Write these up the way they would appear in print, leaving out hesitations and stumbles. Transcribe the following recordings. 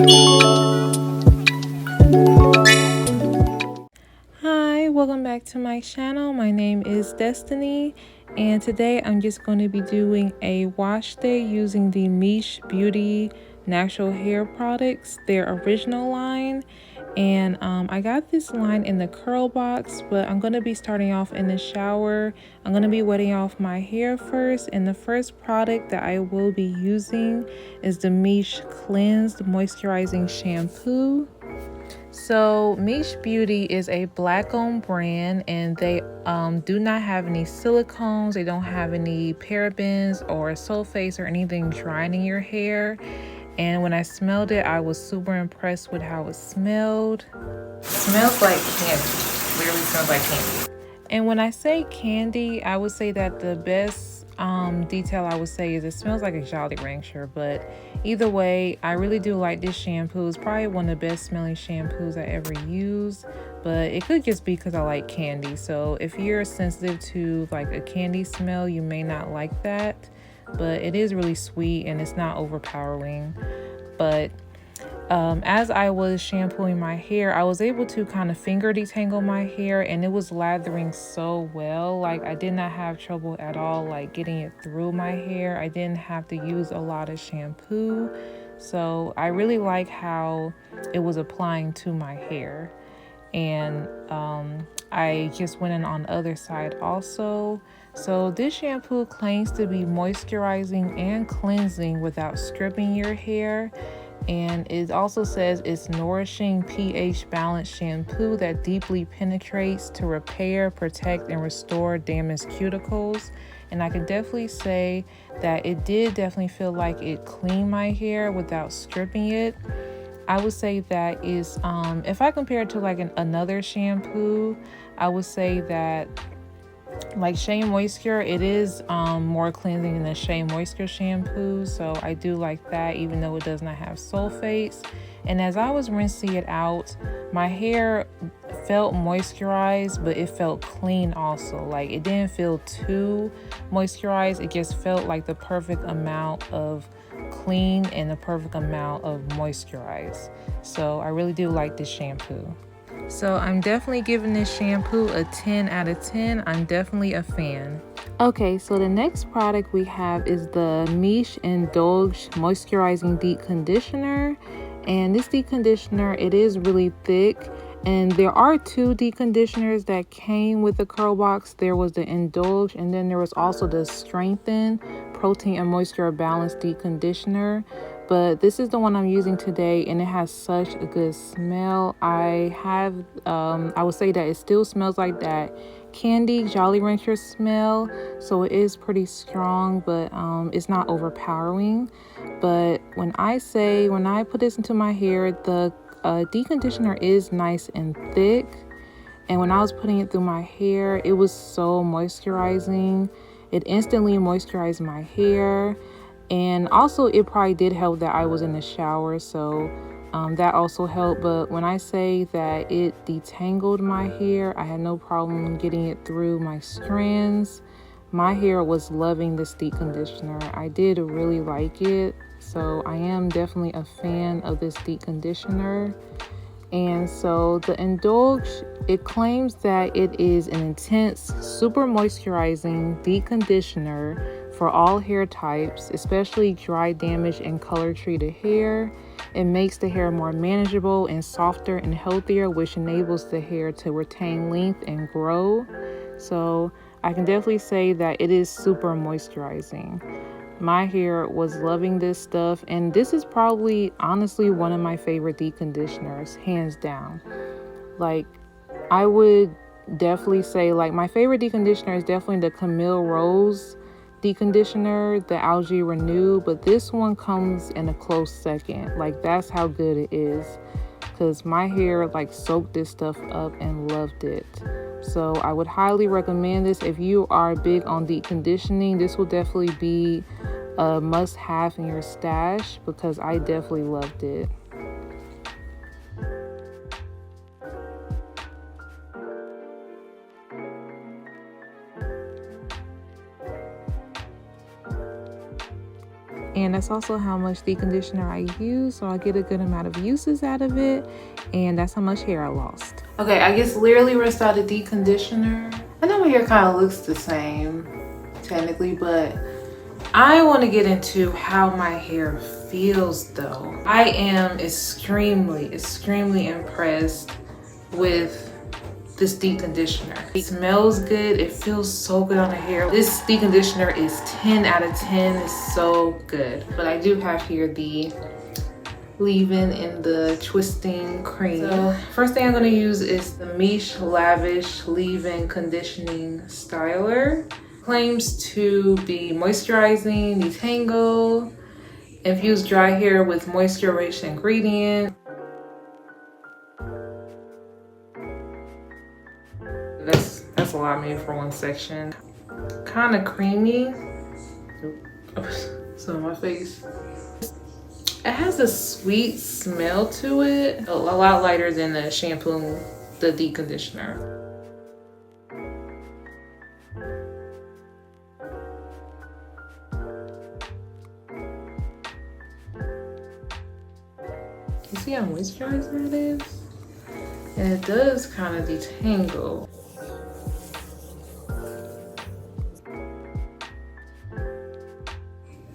Hi, welcome back to my channel. My name is Destiny, and today I'm just going to be doing a wash day using the Miche Beauty natural hair products, their original line. And I got this line in the curl box, but I'm going to be starting off in the shower. I'm going to be wetting off my hair first, and the first product that I will be using is the Miche Cleansed Moisturizing Shampoo. So Miche Beauty is a black-owned brand, and they do not have any silicones. They don't have any parabens or sulfates or anything drying in your hair. And when I smelled it, I was super impressed with how it smelled. It smells like candy. Literally smells like candy. And when I say candy, I would say that the best detail I would say is it smells like a Jolly Rancher. But either way, I really do like this shampoo. It's probably one of the best smelling shampoos I ever used. But it could just be because I like candy. So if you're sensitive to like a candy smell, you may not like that. But it is really sweet and it's not overpowering. But as I was shampooing my hair, I was able to kind of finger detangle my hair, and it was lathering so well. Like, I did not have trouble at all like getting it through my hair. I didn't have to use a lot of shampoo, so I really like how it was applying to my hair. And I just went in on the other side also. So this shampoo claims to be moisturizing and cleansing without stripping your hair. And it also says it's nourishing pH balanced shampoo that deeply penetrates to repair, protect, and restore damaged cuticles. And I can definitely say that it did definitely feel like it cleaned my hair without stripping it. I would say that is, if I compare it to like another shampoo, I would say that like Shea Moisture, it is more cleansing than the Shea Moisture shampoo. So I do like that, even though it does not have sulfates. And as I was rinsing it out, my hair felt moisturized, but it felt clean also. Like, it didn't feel too moisturized. It just felt like the perfect amount of clean and the perfect amount of moisturize. So I really do like this shampoo. So I'm definitely giving this shampoo a 10 out of 10. I'm definitely a fan. Okay, so the next product we have is the Miche Indulge Moisturizing Deep Conditioner. And this deep conditioner, it is really thick. And there are two deep conditioners that came with the curl box. There was the Indulge, and then there was also the Strengthen Protein and Moisture Balance Deep Conditioner. But this is the one I'm using today, and it has such a good smell. I would say that it still smells like that candy Jolly Rancher smell, so it is pretty strong, but it's not overpowering. But when I put this into my hair, the deep conditioner is nice and thick, and when I was putting it through my hair, it was so moisturizing. It instantly moisturized my hair. And also, it probably did help that I was in the shower, so that also helped. But when I say that it detangled my hair, I had no problem getting it through my strands. My hair was loving this deep conditioner. I did really like it, so I am definitely a fan of this deep conditioner. And so the Indulge, it claims that it is an intense, super moisturizing deep conditioner for all hair types, especially dry, damaged, and color treated hair. It makes the hair more manageable and softer and healthier, which enables the hair to retain length and grow. So I can definitely say that it is super moisturizing. My hair was loving this stuff, and this is probably honestly one of my favorite deep conditioners, hands down. Like, I would definitely say like my favorite deep conditioner is definitely the Camille Rose deep conditioner, the Algae Renew, but this one comes in a close second. Like, that's how good it is, because my hair like soaked this stuff up and loved it. So I would highly recommend this if you are big on deep conditioning. This will definitely be a must-have in your stash, because I definitely loved it. and that's also how much deep conditioner I use, so I get a good amount of uses out of it, and that's how much hair I lost. Okay, I just literally rinsed out the deep conditioner. I know my hair kind of looks the same technically, but I want to get into how my hair feels though. I am extremely impressed with this deep conditioner. It smells good, it feels so good on the hair. This deep conditioner is 10 out of 10, it's so good. But I do have here the leave-in in the twisting cream. So first thing I'm going to use is the Miche Lavish leave-in conditioning styler. Claims to be moisturizing, detangle, infuse dry hair with moisture-rich ingredient. That's a lot made for one section. Kind of creamy. So my face. It has a sweet smell to it, a lot lighter than the shampoo, the deep conditioner. You see how moisturizing it is? And it does kind of detangle.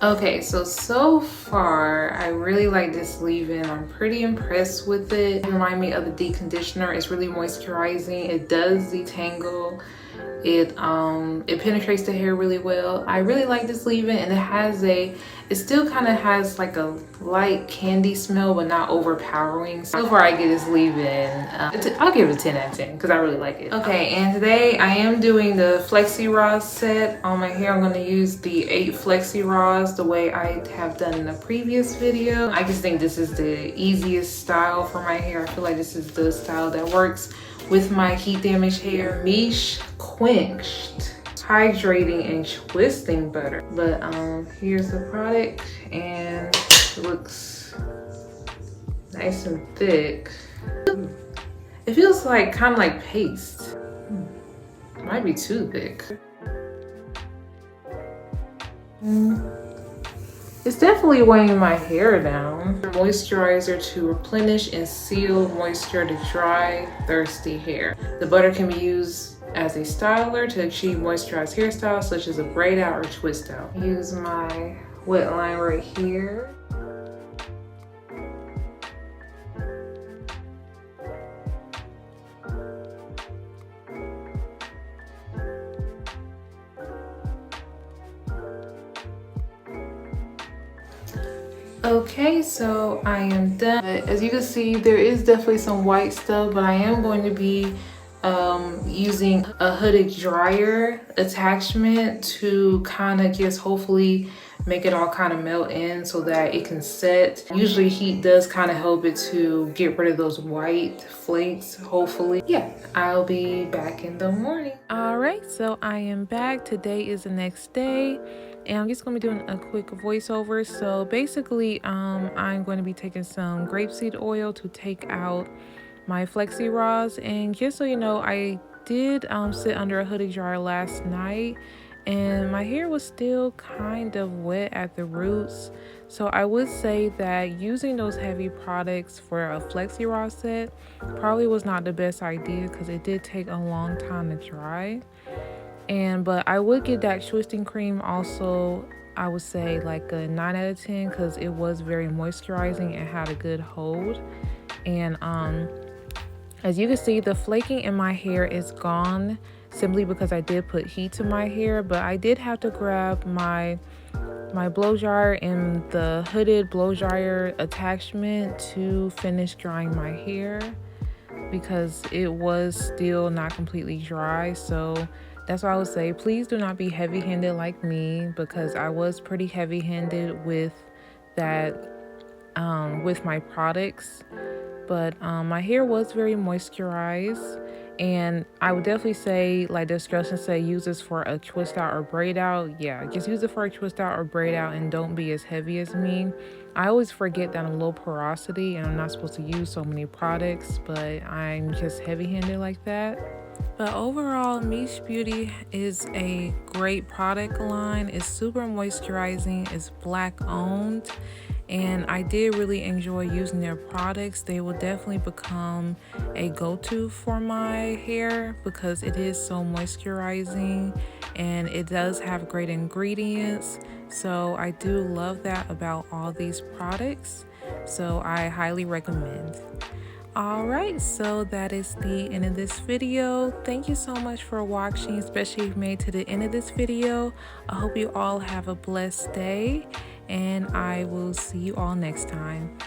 Okay, so far I really like this leave-in. I'm pretty impressed with it. It reminds me of the deep conditioner. It's really moisturizing. It does detangle. It penetrates the hair really well. I really like this leave-in, and it still kind of has like a light candy smell, but not overpowering. So far I get this leave-in. I'll give it a 10 out of 10 because I really like it. Okay, and today I am doing the Flexi Rods set on my hair. I'm going to use the 8 Flexi Rods the way I have done in the previous video. I just think this is the easiest style for my hair. I feel like this is the style that works with my heat damaged hair. Miche Quenched Hydrating and Twisting Butter. But here's the product, and it looks nice and thick. It feels like kind of like paste. It might be too thick. It's definitely weighing my hair down. Moisturizer to replenish and seal moisture to dry, thirsty hair. The butter can be used as a styler to achieve moisturized hairstyles such as a braid out or twist out. Use my wet line right here. Okay, so I am done. As you can see, there is definitely some white stuff, but I am going to be using a hooded dryer attachment to kind of just hopefully make it all kind of melt in so that it can set. Usually heat does kind of help it to get rid of those white flakes, hopefully. Yeah, I'll be back in the morning. All right, so I am back. Today is the next day, and I'm just going to be doing a quick voiceover. So basically, I'm going to be taking some grapeseed oil to take out my Flexi Rods. And just so you know, I did sit under a hooded dryer last night, and my hair was still kind of wet at the roots. So I would say that using those heavy products for a Flexi Rod set probably was not the best idea because it did take a long time to dry. But I would give that twisting cream also, I would say like a 9 out of 10 because it was very moisturizing and had a good hold. And as you can see, the flaking in my hair is gone simply because I did put heat to my hair, but I did have to grab my blow dryer and the hooded blow dryer attachment to finish drying my hair because it was still not completely dry. So that's why I would say please do not be heavy-handed like me, because I was pretty heavy-handed with that with my products. But my hair was very moisturized, and I would definitely say, like the instructions say, use this for a twist out or braid out. Yeah, just use it for a twist out or braid out, and don't be as heavy as me. I always forget that I'm low porosity and I'm not supposed to use so many products, but I'm just heavy-handed like that. But overall, Miche Beauty is a great product line. It's super moisturizing, it's black owned, and I did really enjoy using their products. They will definitely become a go-to for my hair because it is so moisturizing and it does have great ingredients. So I do love that about all these products. So I highly recommend. Alright, so that is the end of this video. Thank you so much for watching, especially if you made it to the end of this video. I hope you all have a blessed day, and I will see you all next time.